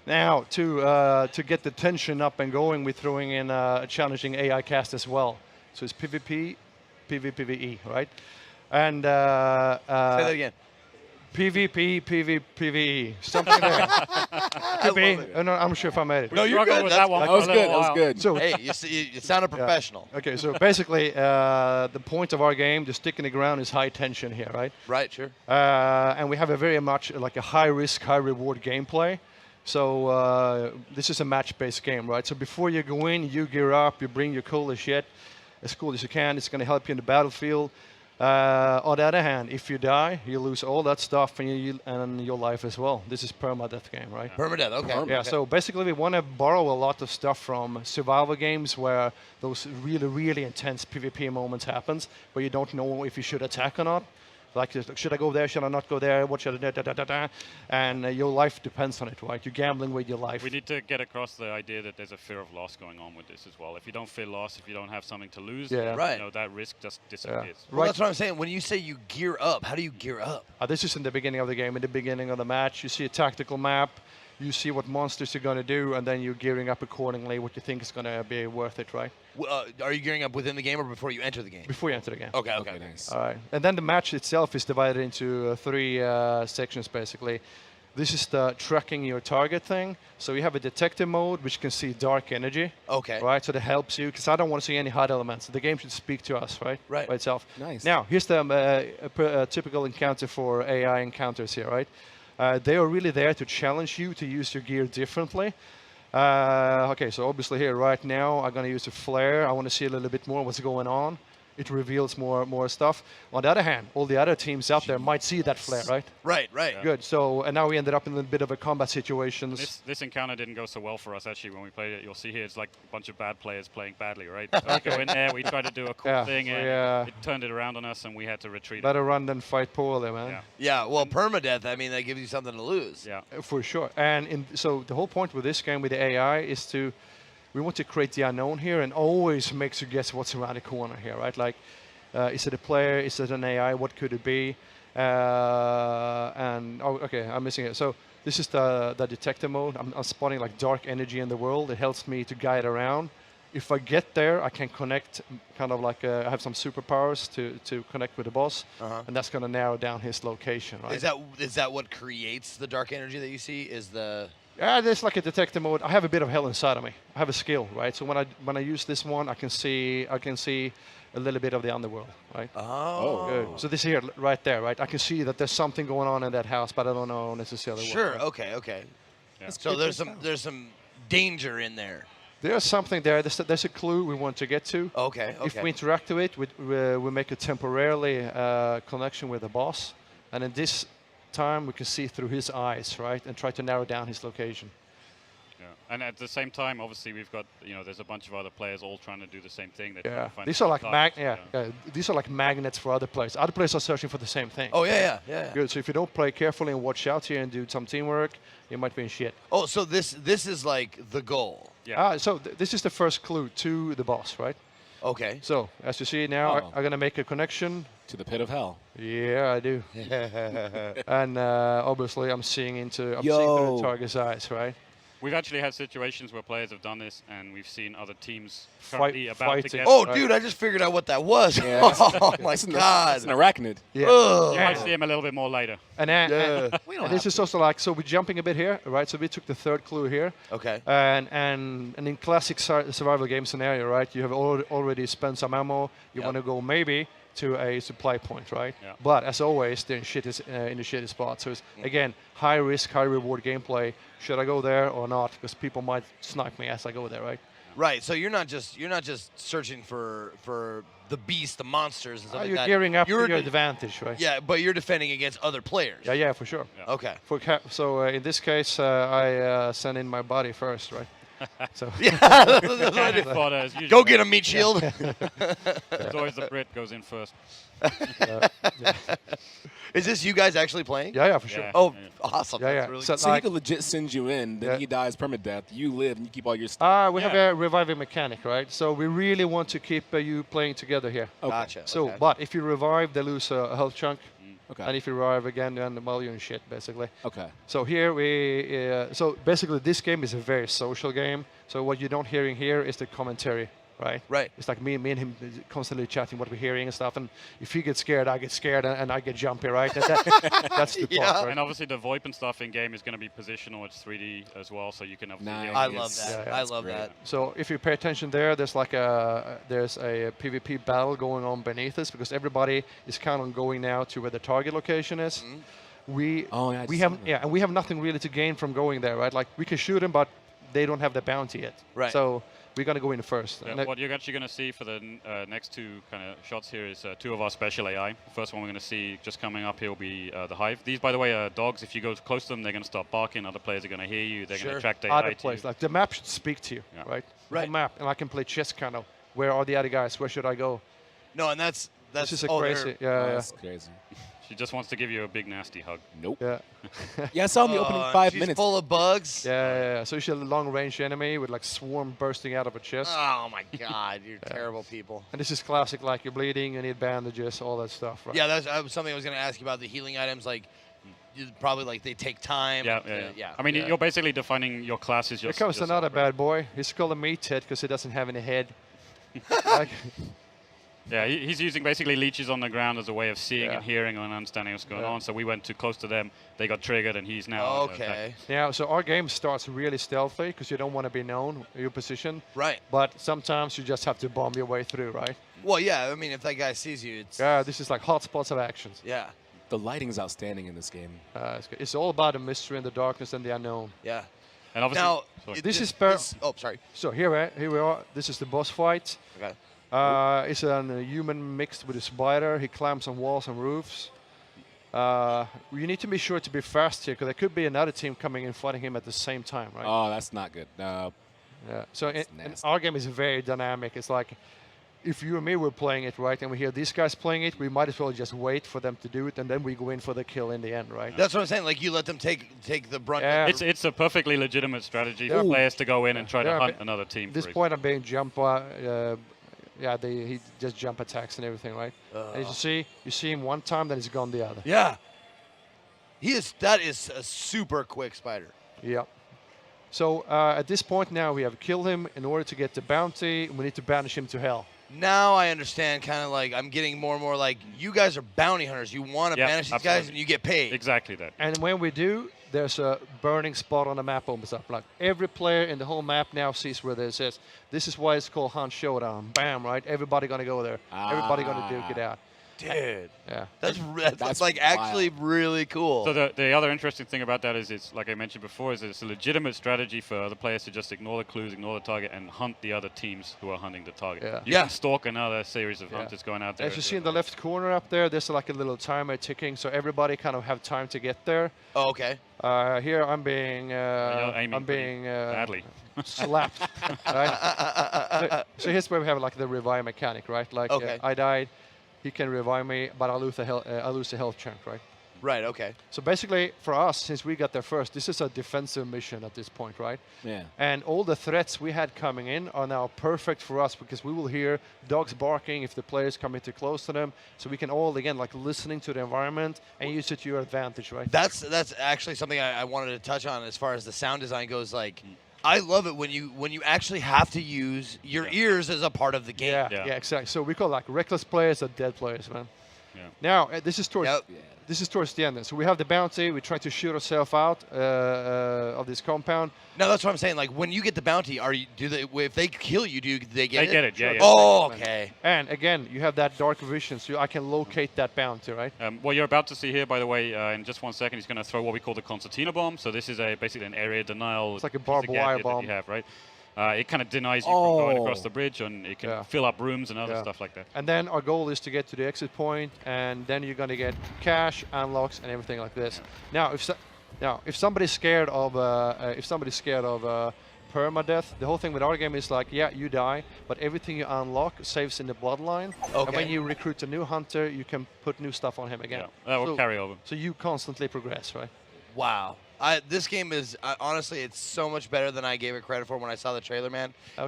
Now, to get the tension up and going, we're throwing in a challenging AI cast as well. So it's PvP, PvPvE, right? And Say that again. PvP, PvPvE, something there. Could be. No, I'm sure if I made it. No, you're good. With that one. That was good. That was good. So, Hey, you sounded professional. okay, so basically, the point of our game, the stick in the ground, is high tension here, right? Right, sure. And we have a very much like a high risk, high reward gameplay. So this is a match-based game, right? So before you go in, you gear up, you bring your coolest shit, as cool as you can. It's going to help you in the battlefield. On the other hand, if you die, you lose all that stuff and your life as well. This is permadeath game, right? Permadeath, okay. Yeah, Okay. so basically we want to borrow a lot of stuff from survival games where those really, really intense PvP moments happens, where you don't know if you should attack or not. Like, should I go there? Should I not go there? What should I do? And your life depends on it, right? You're gambling with your life. We need to get across the idea that there's a fear of loss going on with this as well. If you don't feel lost, if you don't have something to lose, Yeah. Right. you know, that risk just disappears. Well, Right. that's what I'm saying. When you say you gear up, how do you gear up? This is in the beginning of the game. In the beginning of the match, you see a tactical map. You see what monsters you're going to do, and then you're gearing up accordingly what you think is going to be worth it, right? Are you gearing up within the game or before you enter the game? Before you enter the game. Okay, okay. Nice. All right. And then the match itself is divided into three sections, basically. This is the tracking your target thing. So you have a detective mode, which can see dark energy. Okay. Right, so that helps you, because I don't want to see any hard elements. The game should speak to us, right? Right. By itself. Nice. Now, here's the typical encounter for AI encounters here, right? They are really there to challenge you to use your gear differently. Okay, so obviously here right now, I'm going to use a flare. I want to see a little bit more what's going on. It reveals more stuff. On the other hand, all the other teams out there might see that flare, right? Right, right. Good. So, and now we ended up in a bit of a combat situation. This encounter didn't go so well for us actually when we played it. You'll see here it's like a bunch of bad players playing badly, right? So we go in there, we try to do a cool Yeah, thing, and yeah. it turned it around on us, and we had to retreat. Better run than fight poorly, man. Yeah. Yeah, well, permadeath, I mean, that gives you something to lose. Yeah. For sure. And so the whole point with this game with the AI is we want to create the unknown here and always makes you guess what's around the corner here, right? Like, is it a player? Is it an AI? What could it be? Okay, I'm missing it. So this is the detector mode. I'm spotting like dark energy in the world. It helps me to guide around. If I get there, I can connect, kind of like I have some superpowers to connect with the boss, and that's going to narrow down his location, right? Is that what creates the dark energy that you see? Is the Yeah, there's like a detector mode. I have a bit of hell inside of me. I have a skill, right? So when I use this one, I can see a little bit of the underworld, right? Oh. Good. So this here, right there, right? I can see that there's something going on in that house, but I don't know necessarily what. Sure. Right? Okay. Okay. Yeah. So there's some danger in there. There's something there. There's a clue we want to get to. Okay. Okay. If we interact with it, we make a temporarily connection with the boss, and in this time we can see through his eyes, right, and try to narrow down his location. Yeah. And at the same time, obviously, we've got, there's a bunch of other players all trying to do the same thing. They're trying Yeah, to find these are like targets, these are like magnets for other players. Other players are searching for the same thing. Oh yeah. Good. So if you don't play carefully and watch out here and do some teamwork, you might be in shit. Oh, so this is like the goal. Yeah. So this is the first clue to the boss, right? Okay. So as you see now, Oh. I'm gonna make a connection. To the pit of hell. Yeah, I do. And obviously, I'm seeing through Yo. the target's eyes, right? We've actually had situations where players have done this, and we've seen other teams Fight- currently about to fighting. get. Oh, Right. dude, I just figured out what that was. Yeah, Oh my It's an God. arachnid. Yeah. Ugh. You might see him a little bit more later. And, We don't and this have is also like, so we're jumping a bit here, right? So we took the third clue here. Okay. And in classic survival game scenario, right? You have already spent some ammo. You Yep. want to go maybe to a supply point, right? Yeah. But as always, they're in the shitty spot. So it's again high risk, high reward gameplay. Should I go there or not? Because people might snipe me as I go there, right? Right. So you're not just searching for the beast, the monsters, and stuff like You're that. gearing up You're to your advantage, right? Yeah, but you're defending against other players. Yeah, for sure. Yeah. Okay. So in this case, I send in my body first, right? So Yeah. Kind of fodder as usual. Go get a meat shield. It's always the Brit goes in first. Is this you guys actually playing? yeah, for sure. Yeah. Oh, awesome. Yeah, That's yeah. really So, cool. So like, he could legit send you in, then Yeah. he dies permadeath. You live and you keep all your stuff. we have Yeah. a reviving mechanic, right? So we really want to keep you playing together here. Okay. Gotcha. So, okay. but if you revive, they lose a health chunk. Okay. And if you revive again, then well, you're in shit, basically. Okay. So here so basically this game is a very social game. So what you don't hearing here is the commentary, right? Right. It's like me and him constantly chatting what we're hearing and stuff. And if he gets scared, I get scared, and I get jumpy, right? That's the part, right? And obviously the VoIP and stuff in game is going to be positional. It's 3D as well, so you can obviously. Nice. I love that. Yeah, yeah. I love that. So if you pay attention there's like there's a PvP battle going on beneath us because everybody is kind of going now to where the target location is. We have nothing really to gain from going there, right? Like we can shoot them, but they don't have the bounty yet. Right. So we're gonna go in first. Yeah, what you're actually going to see for the next two kind of shots here is two of our special AI. The first one we're going to see just coming up here will be the Hive. These, by the way, are dogs. If you go close to them, they're going to start barking. Other players are going to hear you. They're going to attract AI Other to place, you. like the map should speak to you, right? Right. The map, and I can play chess kind of. Where are the other guys? Where should I go? No, and that's This is a oh, crazy. they're- Yeah, That's crazy. She just wants to give you a big nasty hug. Nope. yeah. Yeah, I saw in the opening 5 she's minutes. full of bugs. Yeah. So she's a long-range enemy with like swarm bursting out of her chest. Oh my God, you're terrible people. And this is classic, like you're bleeding, you need bandages, all that stuff, right? Yeah, that's something I was going to ask you about the healing items. Like, probably like they take time. Yeah. I mean, you're basically defining your class as Here comes another bad boy. He's called a meathead because he doesn't have any head. Like, Yeah, he's using basically leeches on the ground as a way of seeing Yeah. and hearing and understanding what's going Yeah. on. So we went too close to them. They got triggered, and he's now. Okay. yeah, so our game starts really stealthy because you don't want to be known, your position. Right. But sometimes you just have to bomb your way through, right? Well, yeah. I mean, if that guy sees you, it's Yeah, this is like hotspots of actions. yeah, The lighting's outstanding in this game. It's all about the mystery and the darkness and the unknown. yeah. And obviously, Now, sorry. This is per- oh, sorry. So here we are. This is the boss fight. Okay. It's a human mixed with a spider. He climbs on walls and roofs. You need to be sure to be fast here because there could be another team coming in fighting him at the same time, right? Oh, that's not good. No. Yeah. So That's and nasty. our game is very dynamic. It's like if you and me were playing it, right, and we hear these guys playing it, we might as well just wait for them to do it, and then we go in for the kill in the end, right? That's what I'm saying. Like, you let them take the brunt. Yeah. It's a perfectly legitimate strategy Yeah. for players to go in and try to Yeah, hunt but another team. At this for it. point, I'm being he just jump attacks and everything, right? And you see him one time, then he's gone the other. Yeah. That is a super quick spider. Yeah. So at this point now, we have killed him. In order to get the bounty, we need to banish him to hell. Now I understand, kind of like I'm getting more and more like you guys are bounty hunters. You want to Yeah, banish these guys absolutely. and you get paid. Exactly that. And when we do, there's a burning spot on the map opens up. Like every player in the whole map now sees where this is. This is why it's called Hunt Showdown. Bam, right? Everybody gonna go there. Everybody gonna duke it out. Dude, Yeah. that's like actually really cool. So the other interesting thing about that is it's like I mentioned before is it's a legitimate strategy for other players to just ignore the clues, ignore the target, and hunt the other teams who are hunting the target. Yeah. You can stalk another series of Yeah. hunters going out there. As you see in the left corner up there, there's like a little timer ticking, so everybody kind of have time to get there. Oh, okay. Here I'm being aiming pretty badly. slapped. Right? So here's where we have like the revive mechanic, right? Like Okay. I died, he can revive me, but I lose the health chunk, right? Right. Okay. So basically, for us, since we got there first, this is a defensive mission at this point, right? Yeah. And all the threats we had coming in are now perfect for us because we will hear dogs barking if the players come in too close to them. So we can all, again, like listening to the environment and use it to your advantage, right? That's actually something I wanted to touch on as far as the sound design goes. Like, I love it when you actually have to use your ears as a part of the game. Yeah, exactly. So we call like reckless players or dead players, man. Yeah. Now, this is towards Yep. this is towards the end. So we have the bounty. We try to shoot ourselves out of this compound. No, that's what I'm saying. Like, when you get the bounty, if they kill you, do they get it? They get it, yeah. Oh, okay. And again, you have that dark vision, so I can locate that bounty, right? What you're about to see here, by the way, in just 1 second, he's going to throw what we call the concertina bomb. So this is basically an area denial. It's like a piece of barbed wire gadget that bomb. you have, right? It kind of denies you from going across the bridge, and it can fill up rooms and other stuff like that. And then our goal is to get to the exit point, and then you're gonna get cash, unlocks, and everything like this. Now, if somebody's scared of permadeath, the whole thing with our game is like, yeah, you die, but everything you unlock saves in the bloodline. Okay. And when you recruit a new hunter, you can put new stuff on him again. Yeah, that will carry over. So you constantly progress, right? Wow. This game is honestly, it's so much better than I gave it credit for when I saw the trailer, man. Okay.